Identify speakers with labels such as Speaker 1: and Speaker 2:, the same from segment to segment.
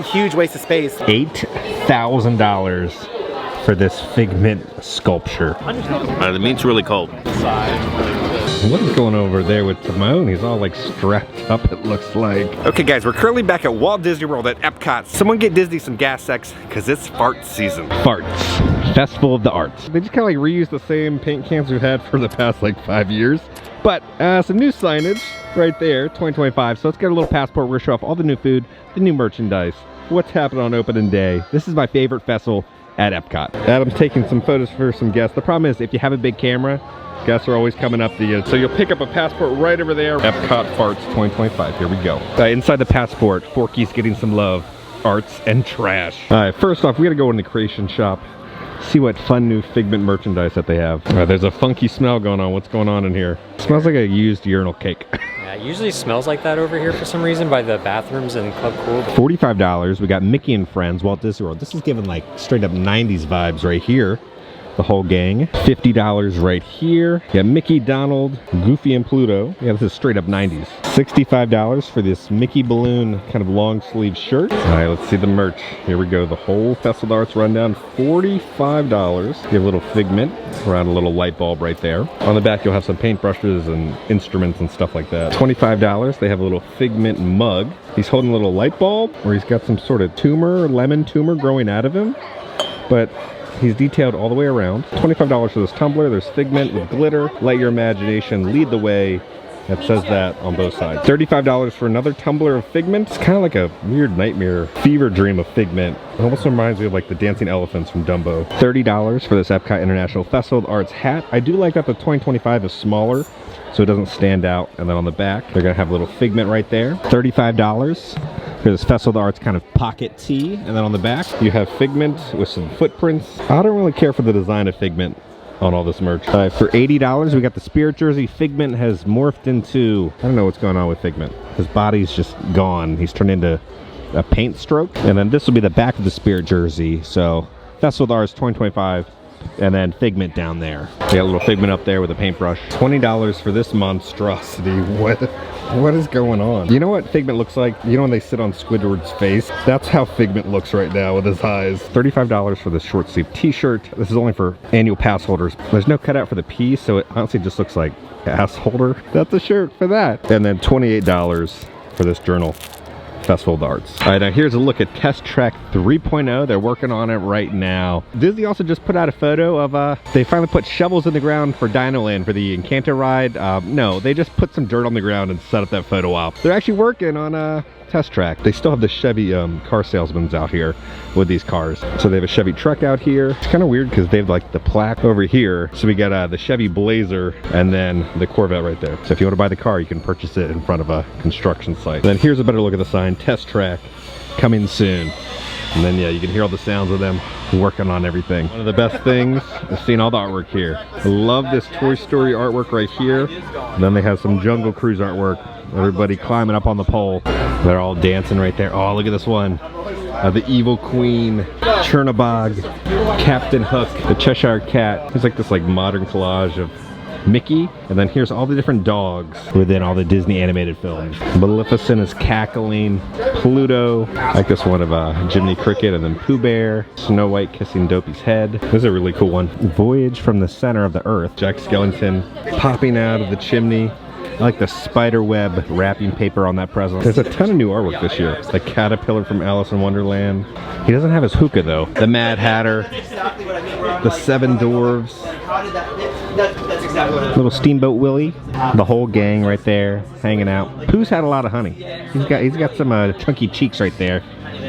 Speaker 1: Huge waste of space.
Speaker 2: $8,000 for this Figment sculpture.
Speaker 3: The meat's really cold.
Speaker 2: What is going over there with Timon? He's all like strapped up, it looks like.
Speaker 1: Okay guys, we're currently back at Walt Disney World at Epcot. Someone get Disney some gas X, because it's fart season.
Speaker 2: Farts. Festival of the Arts. They just kind of like reuse the same paint cans we've had for the past like 5 years. But some new signage right there, 2025. So let's get a little passport. We're gonna show off all the new food, the new merchandise, what's happening on opening day. This is my favorite festival at Epcot. Adam's taking some photos for some guests. The problem is if you have a big camera, guests are always coming up to you. So you'll pick up a passport right over there. Epcot Farts 2025, here we go. Inside the passport, Forky's getting some love. Arts and trash. First off, we gotta go in the creation shop. See what fun new Figment merchandise that they have. There's a funky smell going on. What's going on in here? It smells like a used urinal cake.
Speaker 4: Yeah, it usually smells like that over here for some reason by the bathrooms and Club Cool.
Speaker 2: $45. We got Mickey and Friends, Walt Disney World. This is giving like straight up 90s vibes right here. The whole gang. $50 right here. You got Mickey, Donald, Goofy, and Pluto. Yeah, this is straight up 90s. $65 for this Mickey balloon kind of long sleeve shirt. All right, let's see the merch. Here we go. The whole Festival of the Arts rundown. $45. You have a little Figment around a little light bulb right there. On the back, you'll have some paintbrushes and instruments and stuff like that. $25. They have a little Figment mug. He's holding a little light bulb, or he's got some sort of tumor, lemon tumor growing out of him. But he's detailed all the way around. $25 for this tumbler. There's Figment with glitter. Let your imagination lead the way. That says that on both sides. $35 for another tumbler of Figment. It's kind of like a weird nightmare fever dream of Figment. It almost reminds me of like the dancing elephants from Dumbo. $30 for this Epcot International Festival of the Arts hat. I do like that the 2025 is smaller, so it doesn't stand out. And then on the back, they're gonna have a little Figment right there. $35 for this Festival of the Arts kind of pocket tee. And then on the back, you have Figment with some footprints. I don't really care for the design of Figment on all this merch. For $80, we got the Spirit jersey. Figment has morphed into, I don't know what's going on with Figment. His body's just gone. He's turned into a paint stroke. And then this will be the back of the Spirit jersey. So Festival of the Arts 2025. And then Figment down there. We got a little Figment up there with a paintbrush. $20 for this monstrosity. What is going on? You know what Figment looks like? You know when they sit on Squidward's face? That's how Figment looks right now with his eyes. $35 for this short sleeve t-shirt. This is only for annual pass holders. There's no cutout for the P, so it honestly just looks like ass holder. That's a shirt for that. And then $28 for this journal. Festival of the Arts. All right, now here's a look at Test Track 3.0. They're working on it right now. Disney also just put out a photo of, they finally put shovels in the ground for Dino Land for the Encanto ride. No, they just put some dirt on the ground and set up that photo op. They're actually working on Test Track. They still have the Chevy car salesmen out here with these cars. So they have a Chevy truck out here. It's kind of weird because they have like the plaque over here. So we got the Chevy Blazer and then the Corvette right there. So if you want to buy the car, you can purchase it in front of a construction site. And then here's a better look at the sign. Test Track coming soon. And then yeah, you can hear all the sounds of them working on everything. One of the best things is seeing all the artwork here. I love this Toy Story artwork right here. And then they have some Jungle Cruise artwork. Everybody climbing up on the pole. They're all dancing right there. Oh, look at this one. The Evil Queen, Chernabog, Captain Hook, the Cheshire Cat. It's like this like modern collage of Mickey. And then here's all the different dogs within all the Disney animated films. Maleficent is cackling. Pluto. I like this one of Jiminy Cricket, and then Pooh Bear. Snow White kissing Dopey's head. This is a really cool one. Voyage from the Center of the Earth. Jack Skellington popping out of the chimney. I like the spider web wrapping paper on that present. There's a ton of new artwork this year. The caterpillar from Alice in Wonderland. He doesn't have his hookah though. The Mad Hatter. The Seven Dwarves. Little Steamboat Willie. The whole gang right there hanging out. Pooh's had a lot of honey. He's got some chunky cheeks right there.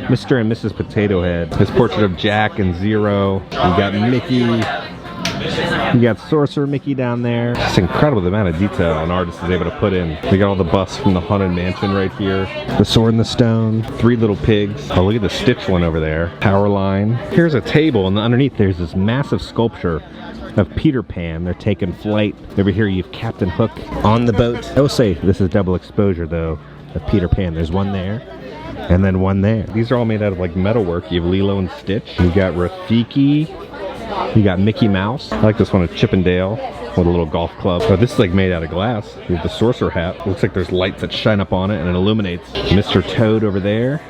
Speaker 2: Mr. and Mrs. Potato Head. His portrait of Jack and Zero. You got Mickey. You got Sorcerer Mickey down there. It's incredible the amount of detail an artist is able to put in. We got all the busts from the Haunted Mansion right here. The Sword in the Stone. Three Little Pigs. Oh, look at the Stitch one over there. Powerline. Here's a table, and underneath there's this massive sculpture of Peter Pan. They're taking flight. Over here you have Captain Hook on the boat. I will say this is double exposure though of Peter Pan. There's one there and then one there. These are all made out of like metalwork. You have Lilo and Stitch. You got Rafiki. You got Mickey Mouse. I like this one of Chip and Dale with a little golf club. Oh, this is like made out of glass. You have the sorcerer hat. Looks like there's lights that shine up on it and it illuminates. Mr. Toad over there.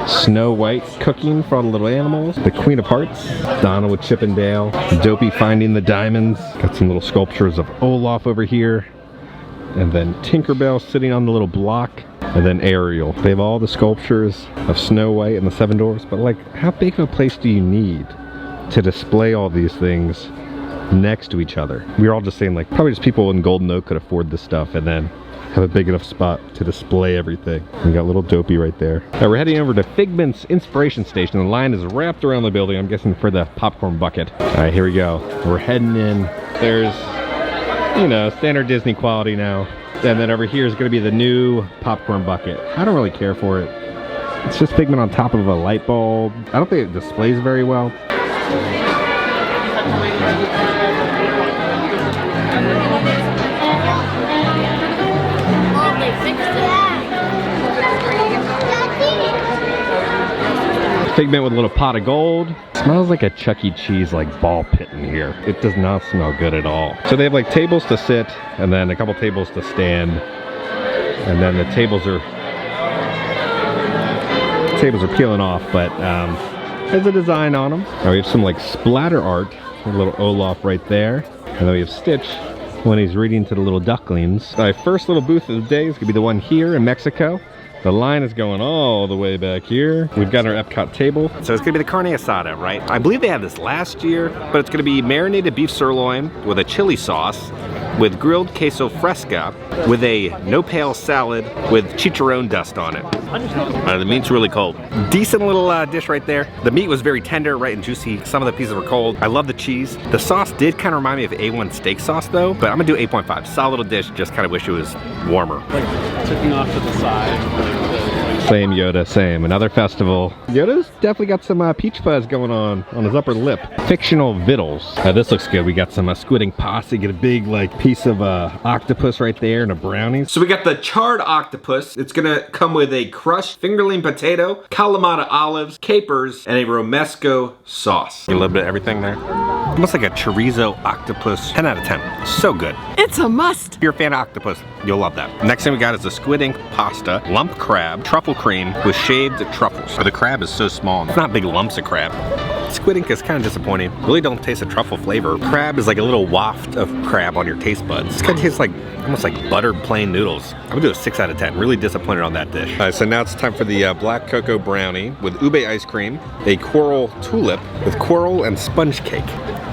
Speaker 2: Snow White cooking for all the little animals. The Queen of Hearts. Donald with Chip and Dale. Dopey finding the diamonds. Got some little sculptures of Olaf over here. And then Tinkerbell sitting on the little block. And then Ariel. They have all the sculptures of Snow White and the Seven Dwarfs. But like, how big of a place do you need to display all these things next to each other? We were all just saying like, probably just people in Golden Oak could afford this stuff and then have a big enough spot to display everything. We got little Dopey right there. All right, we're heading over to Figment's Inspiration Station. The line is wrapped around the building, I'm guessing for the popcorn bucket. All right, here we go. We're heading in. There's, you know, standard Disney quality now. And then over here is gonna be the new popcorn bucket. I don't really care for it. It's just Figment on top of a light bulb. I don't think it displays very well. Figment with a little pot of gold. Smells like a Chuck E. Cheese like ball pit in here. It does not smell good at all. So they have like tables to sit and then a couple tables to stand. And then the tables are peeling off, but there's a design on them. Now we have some like splatter art. A little Olaf right there. And then we have Stitch when he's reading to the little ducklings. Our first little booth of the day is gonna be the one here in Mexico. The line is going all the way back here. We've got our Epcot table.
Speaker 1: So it's gonna be the carne asada, right? I believe they had this last year, but it's gonna be marinated beef sirloin with a chili sauce, with grilled queso fresca, with a no-pale salad with chicharron dust on it.
Speaker 3: The meat's really cold.
Speaker 1: Decent little dish right there. The meat was very tender, right, and juicy. Some of the pieces were cold. I love the cheese. The sauce did kind of remind me of A1 steak sauce though, but I'm gonna do 8.5. Solid little dish, just kind of wish it was warmer.
Speaker 5: Like tipping off to the side.
Speaker 2: Same Yoda, same. Another festival. Yoda's definitely got some peach fuzz going on his upper lip. Fictional Vittles. This looks good. We got some squid ink pasta. Get a big like piece of octopus right there and a brownie.
Speaker 1: So we got the charred octopus. It's gonna come with a crushed fingerling potato, Kalamata olives, capers, and a romesco sauce.
Speaker 3: A little bit of everything there.
Speaker 1: Almost like a chorizo octopus. 10 out of 10. So good.
Speaker 6: It's a must.
Speaker 1: If you're a fan of octopus, you'll love that. Next thing we got is the squid ink pasta, lump crab, truffle cream with shaved truffles.
Speaker 3: But the crab is so small.
Speaker 1: It's not big lumps of crab. Squid ink is kind of disappointing. Really don't taste the truffle flavor. Crab is like a little waft of crab on your taste buds. This kind of tastes like almost like buttered plain noodles. I'm gonna do a 6 out of 10. Really disappointed on that dish. All right, so now it's time for the black cocoa brownie with ube ice cream, a coral tulip with coral and sponge cake.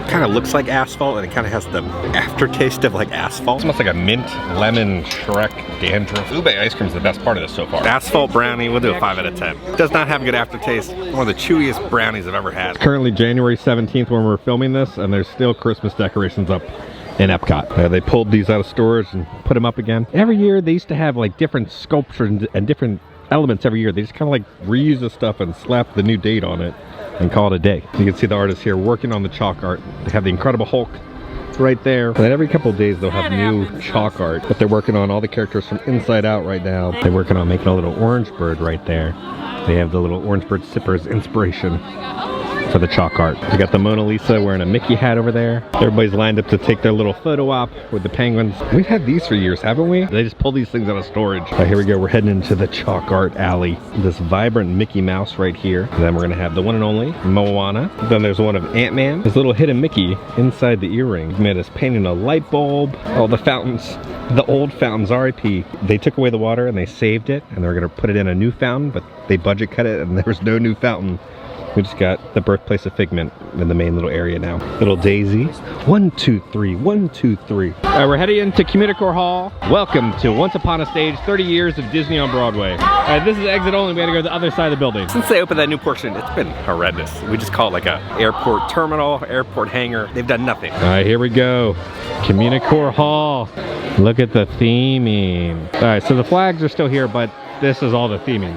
Speaker 1: Kind of looks like asphalt and it kind of has the aftertaste of like asphalt.
Speaker 2: It's almost like a mint lemon Shrek dandruff.
Speaker 1: Ube ice cream is the best part of this so far. Asphalt brownie, we'll do a 5 out of 10. Does not have a good aftertaste. One of the chewiest brownies I've ever had.
Speaker 2: Currently January 17th when we're filming this, and there's still Christmas decorations up in Epcot. They pulled these out of storage and put them up again. Every year they used to have like different sculptures and different elements every year. They just kind of like reuse the stuff and slap the new date on it and call it a day. You can see the artists here working on the chalk art. They have the Incredible Hulk right there. And then every couple of days they'll have new chalk art, but they're working on all the characters from Inside Out right now. They're working on making a little orange bird right there. They have the little orange bird sippers inspiration for the chalk art. We got the Mona Lisa wearing a Mickey hat over there. Everybody's lined up to take their little photo op with the penguins. We've had these for years, haven't we? They just pull these things out of storage. All right, here we go. We're heading into the chalk art alley. This vibrant Mickey Mouse right here. And then we're gonna have the one and only Moana. Then there's one of Ant-Man. This little hidden Mickey inside the earring. Man is painting a light bulb. All the fountains, the old fountains, RIP. They took away the water and they saved it, and they're gonna put it in a new fountain, but they budget cut it and there was no new fountain. We just got the birthplace of Figment in the main little area now. Little Daisy. 1, 2, 3, 1, 2, 3. All right, we're heading into Communicore Hall. Welcome to Once Upon a Stage, 30 years of Disney on Broadway. All right, this is exit only. We gotta go to the other side of the building.
Speaker 1: Since they opened that new portion, it's been horrendous. We just call it like a airport terminal, airport hangar. They've done nothing.
Speaker 2: All right, here we go. Communicore Hall. Look at the theming. All right, so the flags are still here, but this is all the theming.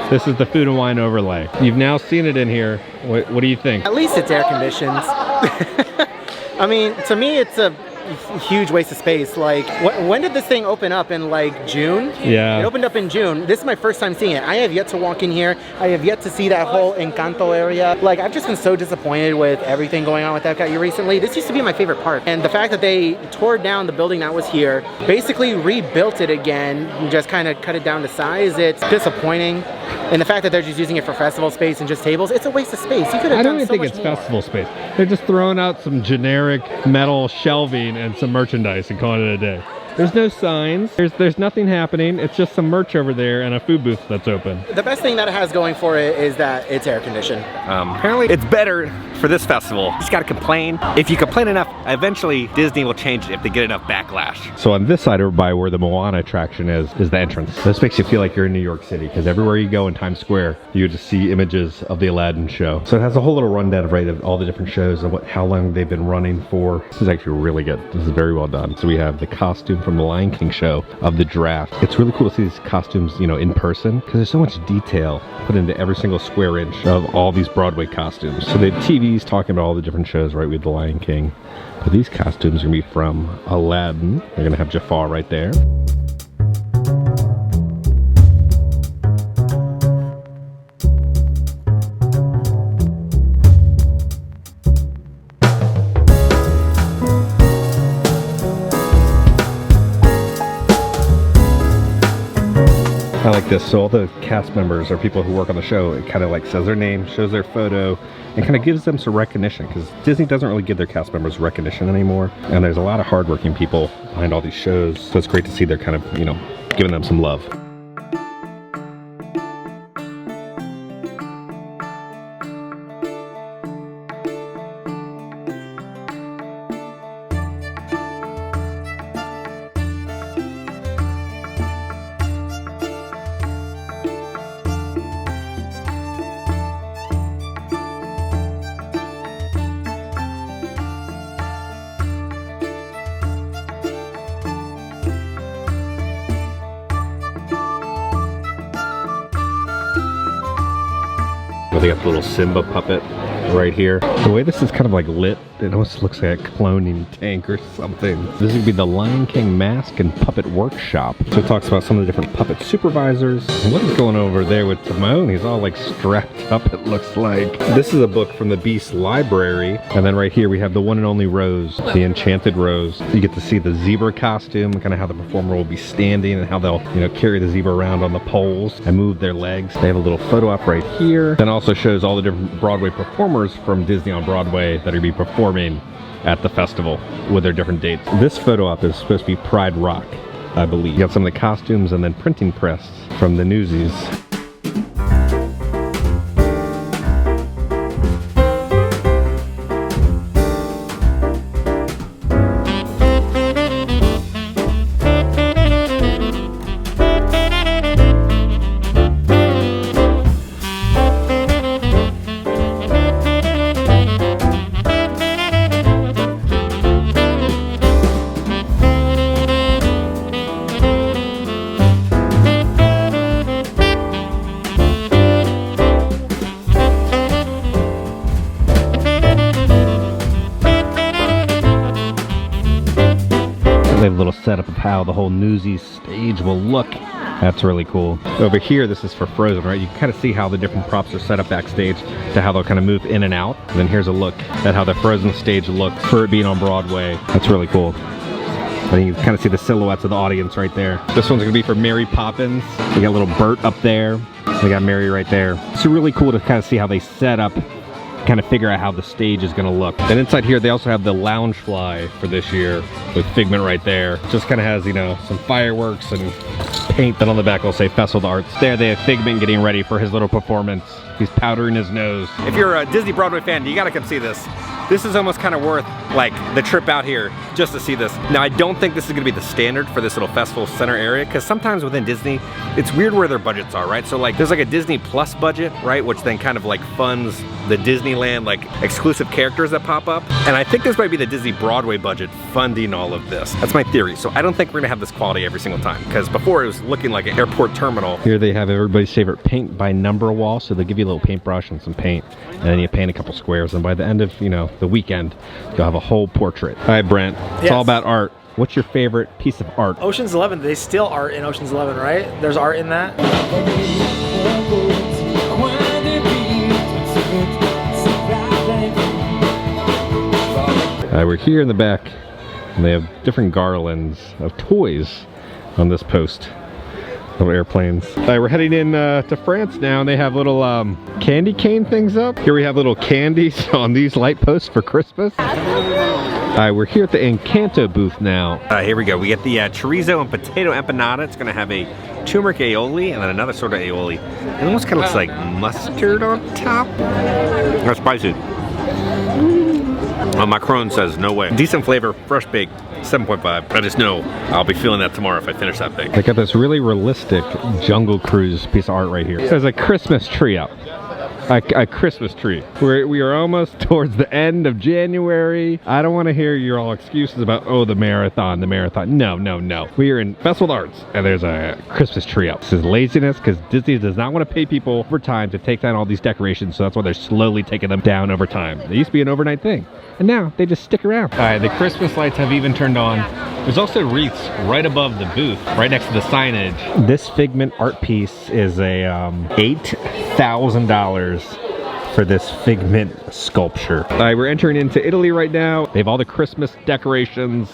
Speaker 2: This is the food and wine overlay. You've now seen it in here. What do you think?
Speaker 6: At least it's air conditioned. I mean, to me, it's a huge waste of space. Like, when did this thing open up? In like June?
Speaker 2: Yeah.
Speaker 6: It opened up in June. This is my first time seeing it. I have yet to walk in here. I have yet to see that whole Encanto area. Like, I've just been so disappointed with everything going on with Epcot recently. This used to be my favorite park. And the fact that they tore down the building that was here, basically rebuilt it again, and just kind of cut it down to size, it's disappointing. And the fact that they're just using it for festival space and just tables, it's a waste of space. You could have
Speaker 2: I
Speaker 6: done
Speaker 2: don't even
Speaker 6: so
Speaker 2: think
Speaker 6: much
Speaker 2: it's
Speaker 6: more.
Speaker 2: festival space. They're just throwing out some generic metal shelving and some merchandise and calling it a day. There's no signs. There's nothing happening. It's just some merch over there and a food booth that's open.
Speaker 6: The best thing that it has going for it is that it's air conditioned.
Speaker 1: Apparently it's better for this festival. You just gotta complain. If you complain enough, eventually Disney will change it if they get enough backlash.
Speaker 2: So on this side over by where the Moana attraction is the entrance. This makes you feel like you're in New York City because everywhere you go in Times Square, you just see images of the Aladdin show. So it has a whole little rundown of all the different shows and how long they've been running for. This is actually really good. This is very well done. So we have the costume from the Lion King show of the draft. It's really cool to see these costumes, you know, in person because there's so much detail put into every single square inch of all these Broadway costumes. So they have TVs talking about all the different shows, right? We have the Lion King. But these costumes are gonna be from Aladdin. They're gonna have Jafar right there. I like this. So all the cast members or people who work on the show, it kind of like says their name, shows their photo, and kind of gives them some recognition because Disney doesn't really give their cast members recognition anymore. And there's a lot of hardworking people behind all these shows. So it's great to see they're kind of, you know, giving them some love. They got the little Simba puppet right here. The way this is kind of like lit, it almost looks like a cloning tank or something. This would be the Lion King Mask and Puppet Workshop. So it talks about some of the different puppet supervisors. And what is going over there with Timon? He's all like strapped up, it looks like. This is a book from the Beast Library. And then right here we have the one and only Rose, the Enchanted Rose. You get to see the zebra costume, kind of how the performer will be standing and how they'll, you know, carry the zebra around on the poles and move their legs. They have a little photo op right here. Then also shows all the different Broadway performers from Disney on Broadway that are going to be performing at the festival with their different dates. This photo op is supposed to be Pride Rock, I believe. You got some of the costumes and then printing press from the Newsies. They have a little setup of how the whole Newsies stage will look. That's really cool. Over here, this is for Frozen, right? You can kind of see how the different props are set up backstage to how they'll kind of move in and out. And then here's a look at how the Frozen stage looks for it being on Broadway. That's really cool. And you kind of see the silhouettes of the audience right there. This one's gonna be for Mary Poppins. We got little Bert up there. We got Mary right there. It's really cool to kind of see how they set up, kind of figure out how the stage is going to look. And inside here they also have the Loungefly for this year with Figment right there. Just kind of has, you know, some fireworks and paint. Then on the back will say Festival of Arts. There they have Figment getting ready for his little performance. He's powdering his nose.
Speaker 1: If you're a Disney Broadway fan, you gotta come see this. This is almost kind of worth like the trip out here just to see this. Now I don't think this is gonna be the standard for this little festival center area because sometimes within Disney, it's weird where their budgets are, right? So like there's like a Disney Plus budget, right? Which then kind of like funds the Disneyland like exclusive characters that pop up. And I think this might be the Disney Broadway budget funding all of this. That's my theory. So I don't think we're gonna have this quality every single time because before it was looking like an airport terminal.
Speaker 2: Here they have everybody's favorite paint by number wall. So they give you a little paintbrush and some paint and then you paint a couple squares. And by the end of, you know, the weekend, you'll have a whole portrait. All right, Brent, it's all about art. What's your favorite piece of art?
Speaker 7: Ocean's 11, they steal art in Ocean's 11, right? There's art in that.
Speaker 2: We're here in the back, and they have different garlands of toys on this post. Little airplanes. All right, we're heading in to France now, and they have little candy cane things up. Here we have little candies on these light posts for Christmas. All right, we're here at the Encanto booth now.
Speaker 1: Here we go. We get the chorizo and potato empanada. It's gonna have a turmeric aioli and then another sort of aioli. It almost kind of looks like mustard on top. That's spicy. Macron says no way. Decent flavor, fresh baked, 7.5. I just know I'll be feeling that tomorrow if I finish that big.
Speaker 2: They got this really realistic Jungle Cruise piece of art right here. There's a Christmas tree up. A Christmas tree. We are almost towards the end of January. I don't want to hear your all excuses about, oh, the marathon. No, no, no. We are in Festival of Arts, and there's a Christmas tree up. This is laziness, because Disney does not want to pay people over time to take down all these decorations, so that's why they're slowly taking them down over time. They used to be an overnight thing, and now they just stick around. All right, the Christmas lights have even turned on. There's also wreaths right above the booth, right next to the signage. This Figment art piece is a $8,000 for this Figment sculpture. All right, we're entering into Italy right now. They have all the Christmas decorations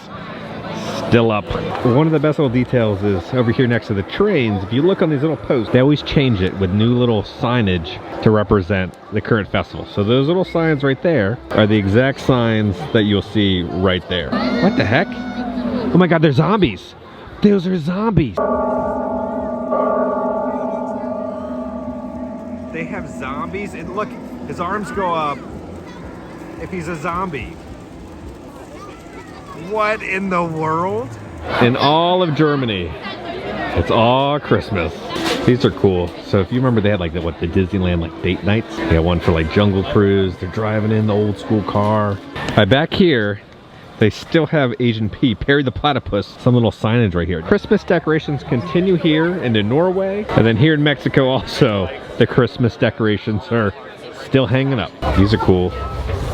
Speaker 2: still up. One of the best little details is over here next to the trains. If you look on these little posts, they always change it with new little signage to represent the current festival. So those little signs right there are the exact signs that you'll see right there. What the heck? Oh my God, they're zombies. Those are zombies.
Speaker 1: They have zombies, and look, his arms go up if he's a zombie. What in the world?
Speaker 2: In all of Germany, it's all Christmas. These are cool. So if you remember, they had like the Disneyland like date nights. They had one for like Jungle Cruise. They're driving in the old school car. Back here, they still have Asian P, Perry the Platypus, some little signage right here. Christmas decorations continue here into Norway. And then here in Mexico also, the Christmas decorations are still hanging up. These are cool.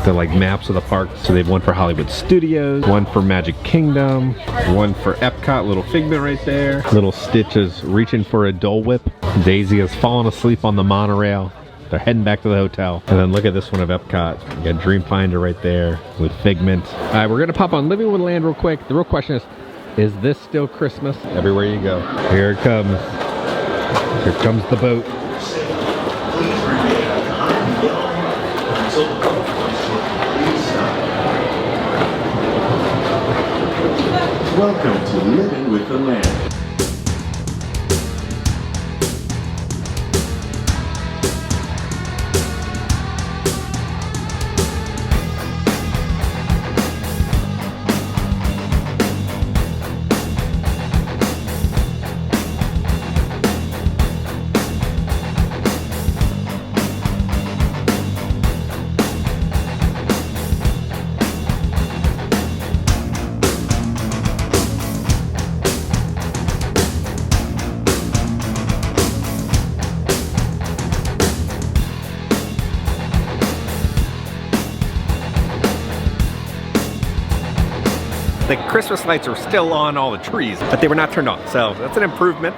Speaker 2: They're like maps of the parks. So they have one for Hollywood Studios, one for Magic Kingdom, one for Epcot, little Figment right there. Little Stitch is reaching for a Dole Whip. Daisy has fallen asleep on the monorail. They're heading back to the hotel. And then look at this one of Epcot. You got Dreamfinder right there with Figment. All right, we're gonna pop on Living Wonderland real quick. The real question is this still Christmas? Everywhere you go. Here it comes. Here comes the boat.
Speaker 8: Welcome to Living with the Land.
Speaker 1: The Christmas lights are still on all the trees, but they were not turned on, so that's an improvement.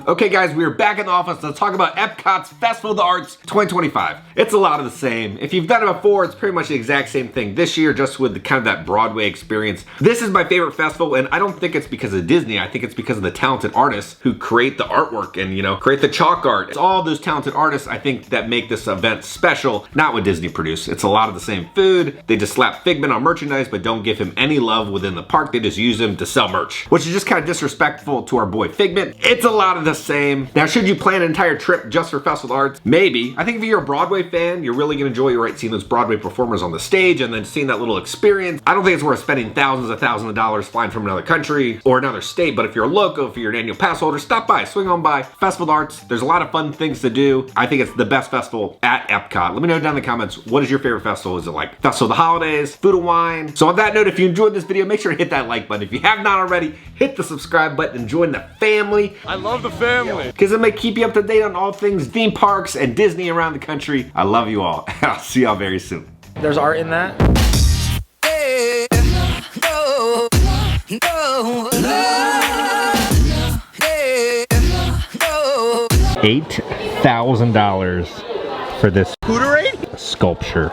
Speaker 1: Okay guys, we are back in the office. Let's talk about Epcot's Festival of the Arts 2025. It's a lot of the same. If you've done it before, it's pretty much the exact same thing this year, just with the kind of that Broadway experience. This is my favorite festival, and I don't think it's because of Disney. I think it's because of the talented artists who create the artwork and, you know, create the chalk art. It's all those talented artists, I think, that make this event special, not what Disney produced. It's a lot of the same food. They just slap Figment on merchandise, but don't give him any love within the park. They just use him to sell merch, which is just kind of disrespectful to our boy Figment. It's a lot of the same. Now, should you plan an entire trip just for Festival of Arts? Maybe. I think if you're a Broadway fan, you're really gonna enjoy, right, seeing those Broadway performers on the stage and then seeing that little experience. I don't think it's worth spending thousands of dollars flying from another country or another state, but if you're a local, if you're an annual pass holder, stop by, swing on by. Festival of Arts, there's a lot of fun things to do. I think it's the best festival at Epcot. Let me know down in the comments, what is your favorite festival? Is it like Festival of the Holidays, Food and Wine? So on that note, if you enjoyed this video, make sure to hit that like button. If you have not already, hit the subscribe button and join the family.
Speaker 5: I love the family.
Speaker 1: Because it may keep you up to date on all things theme parks and Disney around the country. I love you all. I'll see y'all very soon.
Speaker 7: There's art in that.
Speaker 2: $8,000 for this sculpture.